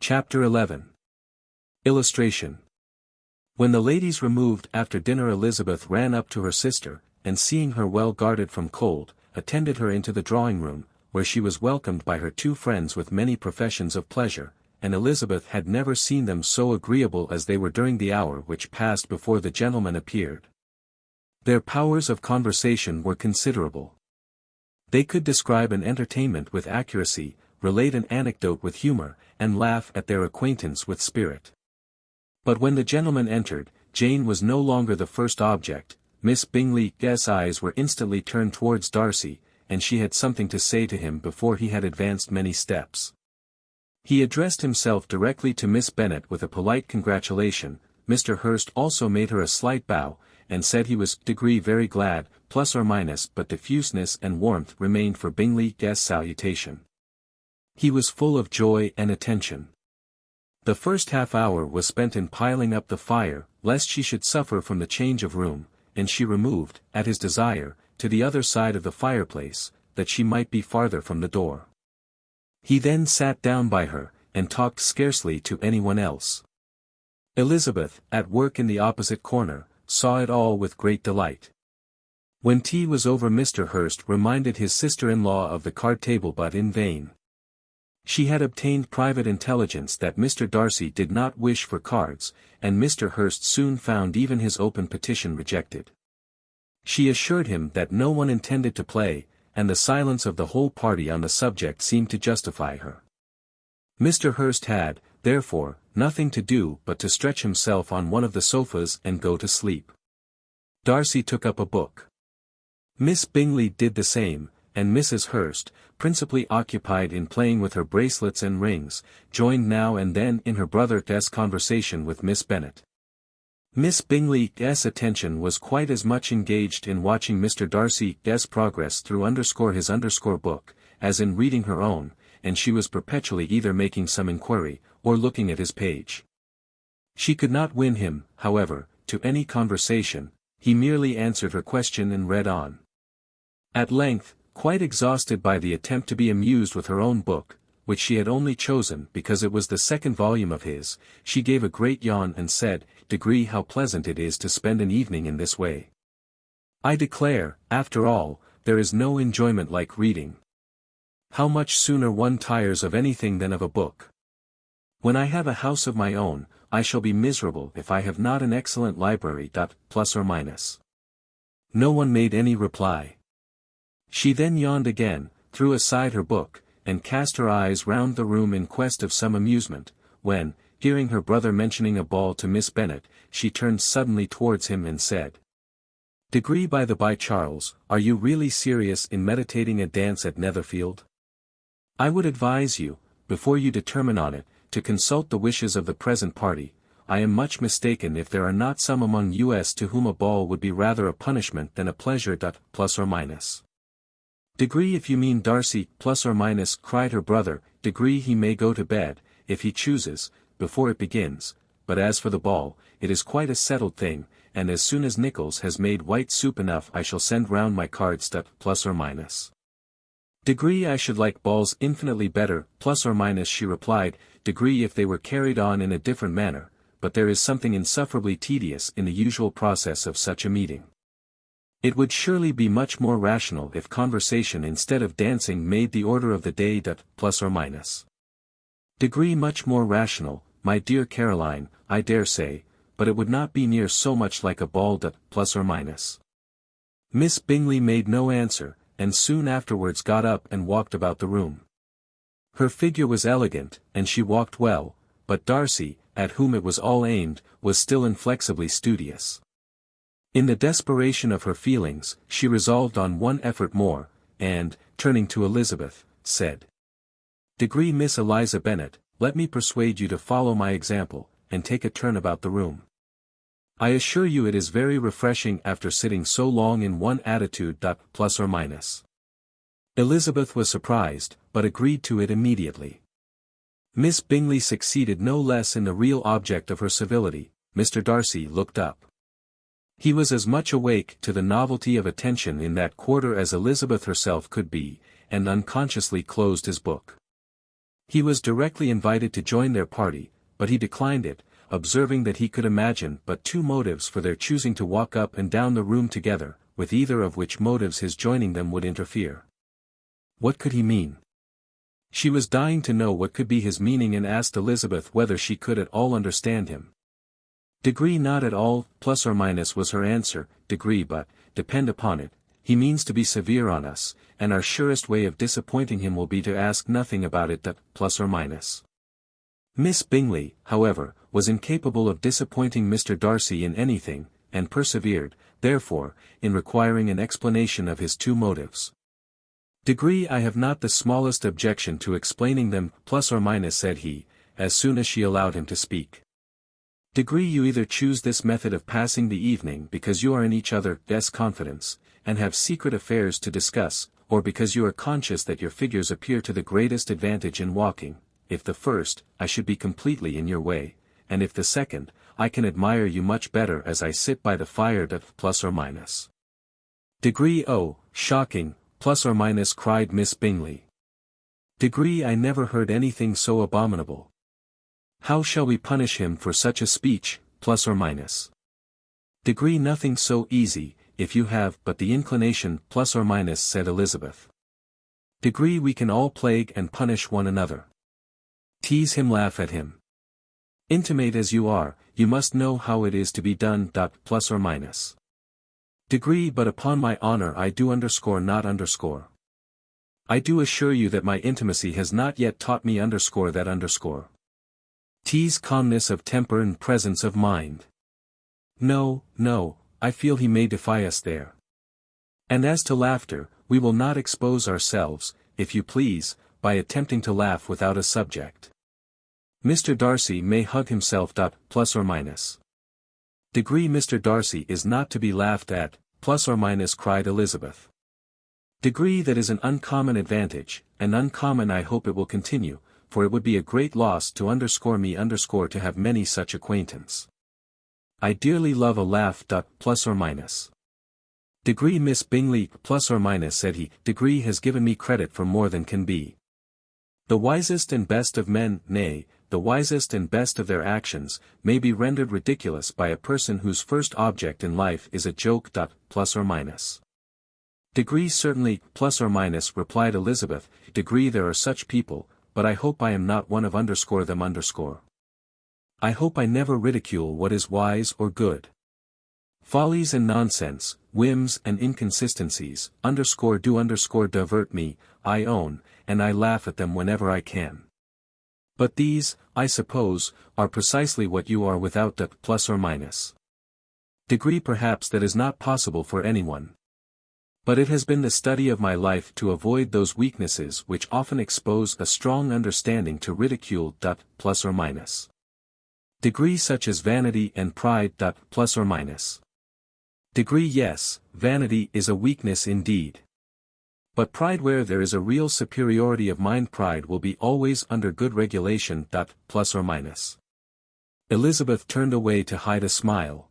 Chapter 11. Illustration. When the ladies removed after dinner, Elizabeth ran up to her sister, and seeing her well guarded from cold, attended her into the drawing-room, where she was welcomed by her two friends with many professions of pleasure, and Elizabeth had never seen them so agreeable as they were during the hour which passed before the gentlemen appeared. Their powers of conversation were considerable. They could describe an entertainment with accuracy, relate an anecdote with humor, and laugh at their acquaintance with spirit. But when the gentleman entered, Jane was no longer the first object. Miss Bingley's eyes were instantly turned towards Darcy, and she had something to say to him before he had advanced many steps. He addressed himself directly to Miss Bennet with a polite congratulation. Mr. Hurst also made her a slight bow, and said he was very glad, but diffuseness and warmth remained for Bingley's salutation. He was full of joy and attention. The first half-hour was spent in piling up the fire, lest she should suffer from the change of room, and she removed, at his desire, to the other side of the fireplace, that she might be farther from the door. He then sat down by her, and talked scarcely to anyone else. Elizabeth, at work in the opposite corner, saw it all with great delight. When tea was over, Mr. Hurst reminded his sister-in-law of the card-table, but in vain. She had obtained private intelligence that Mr. Darcy did not wish for cards, and Mr. Hurst soon found even his open petition rejected. She assured him that no one intended to play, and the silence of the whole party on the subject seemed to justify her. Mr. Hurst had, therefore, nothing to do but to stretch himself on one of the sofas and go to sleep. Darcy took up a book. Miss Bingley did the same, and Mrs. Hurst, principally occupied in playing with her bracelets and rings, joined now and then in her brother's conversation with Miss Bennet. Miss Bingley's attention was quite as much engaged in watching Mr. Darcy's progress through his book, as in reading her own, and she was perpetually either making some inquiry, or looking at his page. She could not win him, however, to any conversation. He merely answered her question and read on. At length, quite exhausted by the attempt to be amused with her own book, which she had only chosen because it was the second volume of his, she gave a great yawn and said, "How pleasant it is to spend an evening in this way. I declare, after all, there is no enjoyment like reading. How much sooner one tires of anything than of a book. When I have a house of my own, I shall be miserable if I have not an excellent library. No one made any reply. She then yawned again, threw aside her book, and cast her eyes round the room in quest of some amusement, when, hearing her brother mentioning a ball to Miss Bennet, she turned suddenly towards him and said, "By the by, Charles, are you really serious in meditating a dance at Netherfield? I would advise you, before you determine on it, to consult the wishes of the present party. I am much mistaken if there are not some among us to whom a ball would be rather a punishment than a pleasure. If you mean Darcy, cried her brother. He may go to bed, if he chooses, before it begins, but as for the ball, it is quite a settled thing, and as soon as Nichols has made white soup enough I shall send round my cards. I should like balls infinitely better, she replied, if they were carried on in a different manner, but there is something insufferably tedious in the usual process of such a meeting. It would surely be much more rational if conversation instead of dancing made the order of the day. Much more rational, my dear Caroline, I dare say, but it would not be near so much like a ball. Miss Bingley made no answer, and soon afterwards got up and walked about the room. Her figure was elegant, and she walked well, but Darcy, at whom it was all aimed, was still inflexibly studious. In the desperation of her feelings, she resolved on one effort more, and, turning to Elizabeth, said, Miss Eliza Bennet, let me persuade you to follow my example, and take a turn about the room. I assure you it is very refreshing after sitting so long in one attitude. Elizabeth was surprised, but agreed to it immediately. Miss Bingley succeeded no less in the real object of her civility. Mr. Darcy looked up. He was as much awake to the novelty of attention in that quarter as Elizabeth herself could be, and unconsciously closed his book. He was directly invited to join their party, but he declined it, observing that he could imagine but two motives for their choosing to walk up and down the room together, with either of which motives his joining them would interfere. What could he mean? She was dying to know what could be his meaning and asked Elizabeth whether she could at all understand him. Degree not at all, plus or minus was her answer, degree but, depend upon it, he means to be severe on us, and our surest way of disappointing him will be to ask nothing about it that, plus or minus. Miss Bingley, however, was incapable of disappointing Mr. Darcy in anything, and persevered, therefore, in requiring an explanation of his two motives. Degree I have not the smallest objection to explaining them, plus or minus said he, as soon as she allowed him to speak. Degree you either choose this method of passing the evening because you are in each other's confidence, and have secret affairs to discuss, or because you are conscious that your figures appear to the greatest advantage in walking. If the first, I should be completely in your way, and if the second, I can admire you much better as I sit by the fire. Plus or minus. Degree oh, shocking, plus or minus cried Miss Bingley. Degree I never heard anything so abominable. How shall we punish him for such a speech, plus or minus? Degree nothing so easy, if you have but the inclination, plus or minus said Elizabeth. Degree we can all plague and punish one another. Tease him, laugh at him. Intimate as you are, you must know how it is to be done. Plus or minus. Degree but upon my honor I do underscore not underscore. I do assure you that my intimacy has not yet taught me underscore that underscore. Tease calmness of temper and presence of mind. No, no, I feel he may defy us there. And as to laughter, we will not expose ourselves, if you please, by attempting to laugh without a subject. Mr. Darcy may hug himself. Plus or minus. Degree Mr. Darcy is not to be laughed at, plus or minus cried Elizabeth. Degree that is an uncommon advantage, and uncommon I hope it will continue, for it would be a great loss to underscore me underscore to have many such acquaintance. I dearly love a laugh. Plus or minus. Degree Miss Bingley, plus or minus said he, degree has given me credit for more than can be. The wisest and best of men, nay, the wisest and best of their actions, may be rendered ridiculous by a person whose first object in life is a joke. Plus or minus. Degree certainly, plus or minus replied Elizabeth, degree there are such people, but I hope I am not one of underscore them underscore. I hope I never ridicule what is wise or good. Follies and nonsense, whims and inconsistencies, underscore do underscore divert me, I own, and I laugh at them whenever I can. But these, I suppose, are precisely what you are without the plus or minus. Degree perhaps that is not possible for anyone. But it has been the study of my life to avoid those weaknesses which often expose a strong understanding to ridicule. Plus or minus. Degree such as vanity and pride. Plus or minus. Degree yes, vanity is a weakness indeed. But pride where there is a real superiority of mind pride will be always under good regulation. Plus or minus. Elizabeth turned away to hide a smile.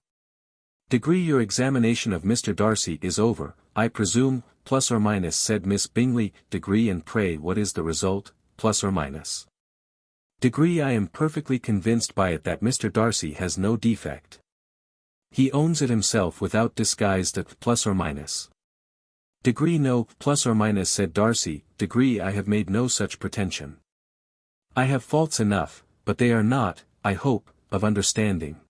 Degree your examination of Mr. Darcy is over, I presume, plus or minus said Miss Bingley. Degree and pray what is the result, plus or minus. Degree I am perfectly convinced by it that Mr. Darcy has no defect. He owns it himself without disguise. Plus or minus. Degree no, plus or minus said Darcy, degree I have made no such pretension. I have faults enough, but they are not, I hope, of understanding.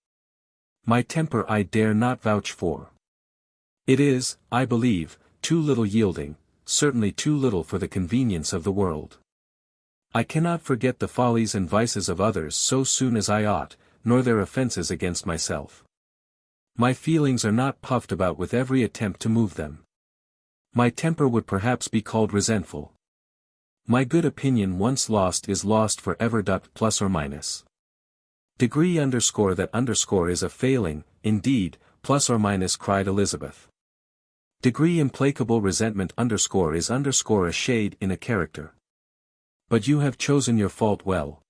My temper I dare not vouch for. It is, I believe, too little yielding, certainly too little for the convenience of the world. I cannot forget the follies and vices of others so soon as I ought, nor their offences against myself. My feelings are not puffed about with every attempt to move them. My temper would perhaps be called resentful. My good opinion once lost is lost for ever. Plus or minus. Degree underscore that underscore is a failing, indeed, plus or minus cried Elizabeth. Degree implacable resentment underscore is underscore a shade in a character. But you have chosen your fault well.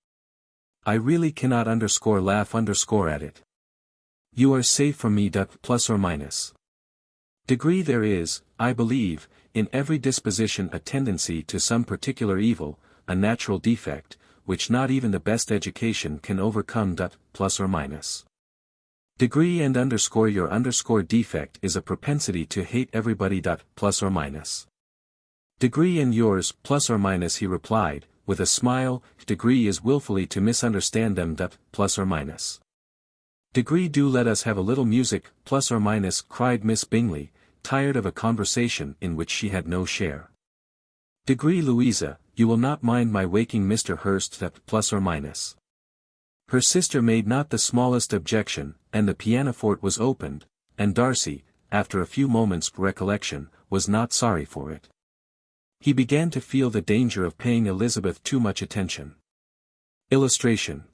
I really cannot underscore laugh underscore at it. You are safe from me. Plus or minus. Degree there is, I believe, in every disposition a tendency to some particular evil, a natural defect, which not even the best education can overcome. Plus or minus. Degree and underscore your underscore defect is a propensity to hate everybody. Plus or minus. Degree and yours, plus or minus, he replied, with a smile. Degree is willfully to misunderstand them. Plus or minus. Degree, do let us have a little music, plus or minus, cried Miss Bingley, tired of a conversation in which she had no share. Degree, Louisa, you will not mind my waking Mr. Hurst. Plus or minus. Her sister made not the smallest objection, and the pianoforte was opened, and Darcy, after a few moments' recollection, was not sorry for it. He began to feel the danger of paying Elizabeth too much attention. Illustration.